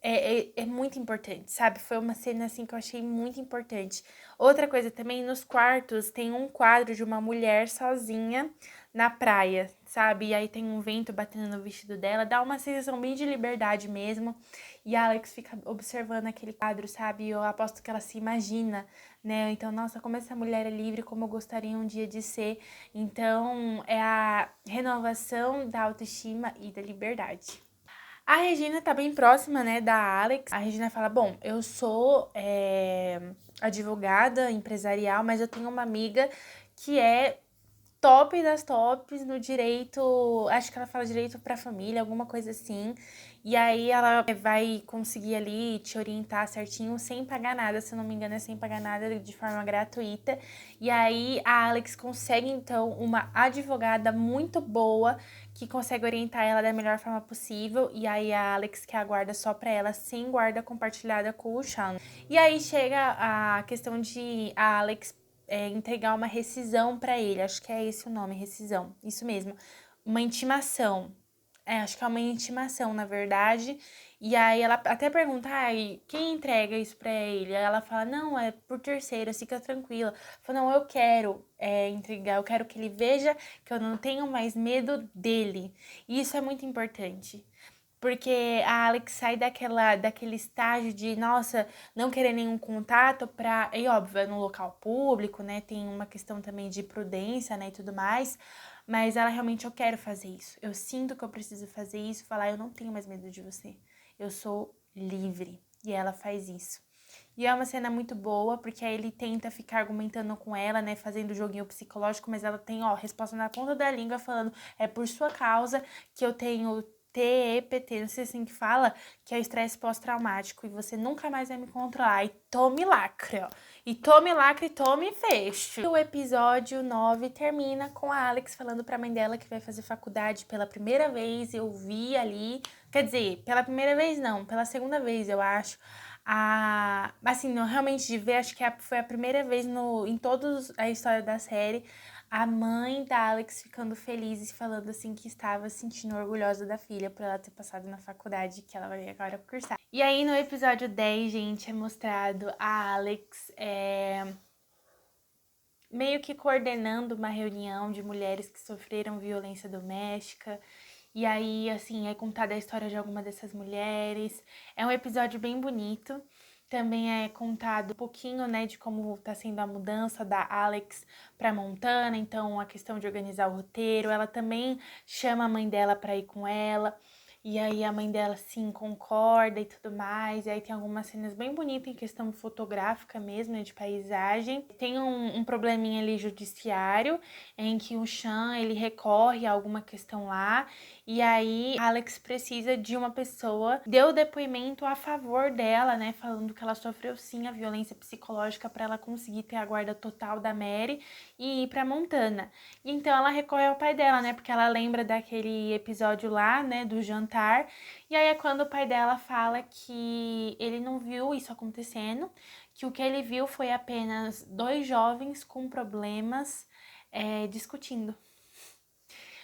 é muito importante, sabe? Foi uma cena, assim, que eu achei muito importante. Outra coisa também, nos quartos, tem um quadro de uma mulher sozinha na praia, sabe? E aí tem um vento batendo no vestido dela, dá uma sensação bem de liberdade mesmo. E a Alex fica observando aquele quadro, sabe? Eu aposto que ela se imagina, né? Então, nossa, como essa mulher é livre, como eu gostaria um dia de ser. Então, é a renovação da autoestima e da liberdade. A Regina tá bem próxima, né, da Alex. A Regina fala, bom, eu sou advogada empresarial, mas eu tenho uma amiga que é top das tops no direito, acho que ela fala direito pra família, alguma coisa assim. E aí ela vai conseguir ali te orientar certinho sem pagar nada, se eu não me engano é sem pagar nada, de forma gratuita. E aí a Alex consegue então uma advogada muito boa que consegue orientar ela da melhor forma possível. E aí a Alex que aguarda só pra ela, sem guarda compartilhada com o Sean. E aí chega a questão de a Alex entregar uma rescisão pra ele. Acho que é esse o nome, rescisão. Isso mesmo. Uma intimação. acho que é uma intimação, na verdade. E aí ela até pergunta, ai, quem entrega isso pra ele? Aí ela fala, não, é por terceiros, fica tranquila. Fala, não, eu quero entregar, eu quero que ele veja que eu não tenho mais medo dele. E isso é muito importante. Porque a Alex sai daquele estágio de, nossa, não querer nenhum contato pra. E óbvio, é no local público, né? Tem uma questão também de prudência, né? E tudo mais. Mas ela realmente, eu quero fazer isso. Eu sinto que eu preciso fazer isso. Falar, eu não tenho mais medo de você. Eu sou livre. E ela faz isso. E é uma cena muito boa, porque aí ele tenta ficar argumentando com ela, né, fazendo joguinho psicológico, mas ela tem, ó, resposta na ponta da língua, falando, é por sua causa que eu tenho TEPT, não sei assim que fala, que é o estresse pós-traumático, e você nunca mais vai me controlar. E tome lacre, ó. E tome lacre, tome fecho. E o episódio 9 termina com a Alex falando pra mãe dela que vai fazer faculdade pela primeira vez. Eu vi ali, quer dizer, pela primeira vez não, pela segunda vez, eu acho. Assim, não, realmente de ver, acho que foi a primeira vez em toda a história da série, a mãe da Alex ficando feliz e falando assim que estava se sentindo orgulhosa da filha por ela ter passado na faculdade que ela vai agora cursar. E aí no episódio 10, gente, é mostrado a Alex meio que coordenando uma reunião de mulheres que sofreram violência doméstica. E aí, assim, é contada a história de alguma dessas mulheres. É um episódio bem bonito. Também é contado um pouquinho, né, de como tá sendo a mudança da Alex pra Montana. Então, a questão de organizar o roteiro. Ela também chama a mãe dela pra ir com ela. E aí a mãe dela, sim, concorda e tudo mais. E aí tem algumas cenas bem bonitas em questão fotográfica mesmo, né, de paisagem. Tem um probleminha ali judiciário, em que o Sean, ele recorre a alguma questão lá. E aí a Alex precisa de uma pessoa, deu depoimento a favor dela, né, falando que ela sofreu sim a violência psicológica para ela conseguir ter a guarda total da Mary e ir pra Montana. E então ela recorre ao pai dela, né, porque ela lembra daquele episódio lá, né, do jantar. E aí é quando o pai dela fala que ele não viu isso acontecendo, que o que ele viu foi apenas dois jovens com problemas discutindo.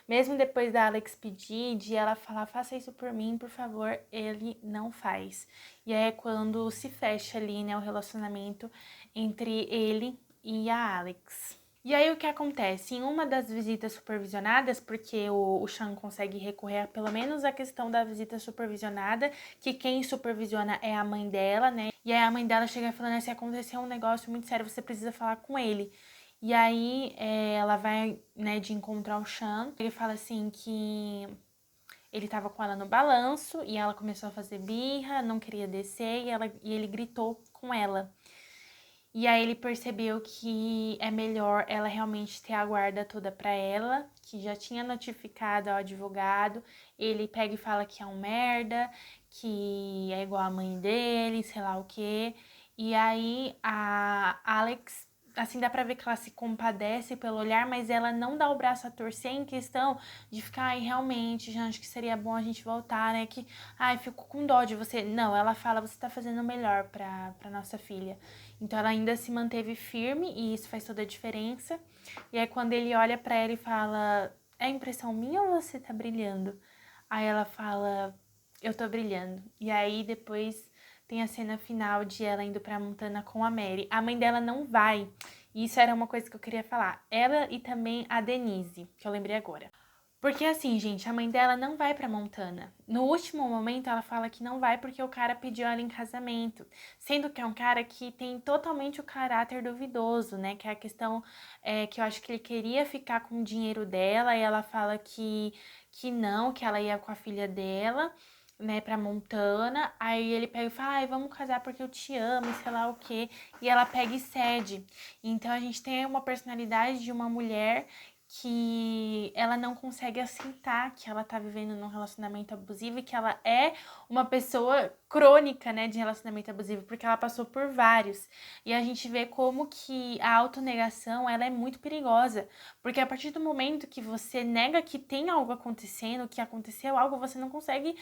Mesmo depois da Alex pedir, de ela falar, faça isso por mim, por favor, ele não faz. E aí é quando se fecha ali, né, o relacionamento entre ele e a Alex. E aí o que acontece? Em uma das visitas supervisionadas, porque o Sean consegue recorrer a pelo menos a questão da visita supervisionada, que quem supervisiona é a mãe dela, né? E aí a mãe dela chega falando, se acontecer um negócio muito sério, você precisa falar com ele. E aí ela vai, né, de encontrar o Sean. Ele fala assim que ele tava com ela no balanço e ela começou a fazer birra, não queria descer e ele gritou com ela. E aí ele percebeu que é melhor ela realmente ter a guarda toda pra ela, que já tinha notificado ao advogado. Ele pega e fala que é um merda, que é igual a mãe dele, sei lá o quê. E aí a Alex, assim, dá pra ver que ela se compadece pelo olhar, mas ela não dá o braço a torcer em questão de ficar, ai, realmente, já acho que seria bom a gente voltar, né? Que, ai, fico com dó de você. Não, ela fala, você tá fazendo o melhor pra nossa filha. Então ela ainda se manteve firme e isso faz toda a diferença. E aí quando ele olha pra ela e fala, é impressão minha ou você tá brilhando? Aí ela fala, eu tô brilhando. E aí depois tem a cena final de ela indo pra Montana com a Mary. A mãe dela não vai. E isso era uma coisa que eu queria falar. Ela e também a Denise, que eu lembrei agora. Porque assim, gente, a mãe dela não vai pra Montana. No último momento, ela fala que não vai porque o cara pediu ela em casamento. Sendo que é um cara que tem totalmente o caráter duvidoso, né? Que é a questão que eu acho que ele queria ficar com o dinheiro dela e ela fala que não, que ela ia com a filha dela, né, pra Montana. Aí ele pega e fala, ai, vamos casar porque eu te amo, e sei lá o quê. E ela pega e cede. Então a gente tem uma personalidade de uma mulher que ela não consegue aceitar que ela tá vivendo num relacionamento abusivo e que ela é uma pessoa crônica, né, de relacionamento abusivo, porque ela passou por vários. E a gente vê como que a autonegação, ela é muito perigosa, porque a partir do momento que você nega que tem algo acontecendo, que aconteceu algo, você não consegue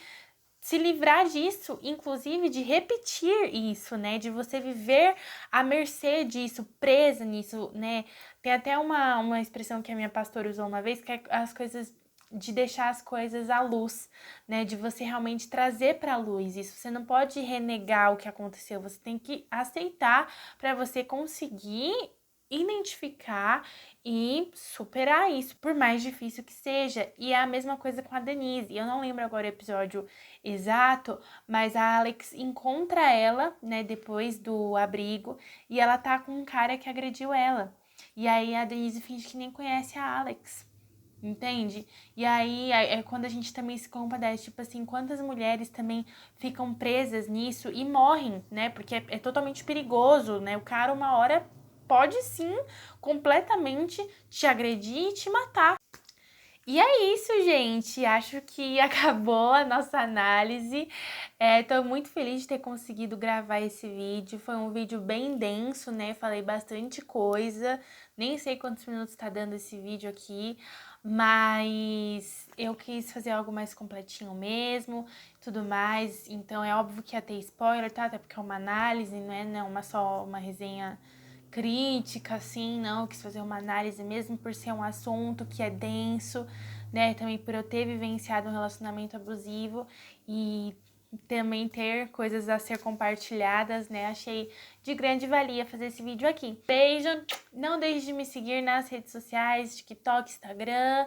se livrar disso, inclusive de repetir isso, né? De você viver à mercê disso, presa nisso, né? Tem até uma expressão que a minha pastora usou uma vez, que é as coisas de deixar as coisas à luz, né? De você realmente trazer para a luz isso. Você não pode renegar o que aconteceu, você tem que aceitar para você conseguir identificar e superar isso, por mais difícil que seja. E é a mesma coisa com a Denise. Eu não lembro agora o episódio exato, mas a Alex encontra ela, né, depois do abrigo, e ela tá com um cara que agrediu ela. E aí a Denise finge que nem conhece a Alex. Entende? E aí é quando a gente também se compadece, tipo assim, quantas mulheres também ficam presas nisso e morrem, né? Porque é totalmente perigoso, né? O cara uma hora pode sim completamente te agredir e te matar. E é isso, gente. Acho que acabou a nossa análise. Tô muito feliz de ter conseguido gravar esse vídeo. Foi um vídeo bem denso, né? Falei bastante coisa. Nem sei quantos minutos tá dando esse vídeo aqui, mas eu quis fazer algo mais completinho mesmo, tudo mais. Então é óbvio que ia ter spoiler, tá? Até porque é uma análise, não é só uma resenha crítica, assim, não, eu quis fazer uma análise mesmo por ser um assunto que é denso, né, também por eu ter vivenciado um relacionamento abusivo e também ter coisas a ser compartilhadas, né, achei de grande valia fazer esse vídeo aqui. Beijo, não deixe de me seguir nas redes sociais, TikTok, Instagram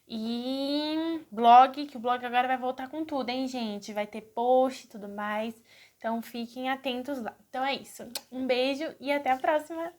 e blog, que o blog agora vai voltar com tudo, hein, gente, vai ter post e tudo mais. Então fiquem atentos lá. Então é isso. Um beijo e até a próxima!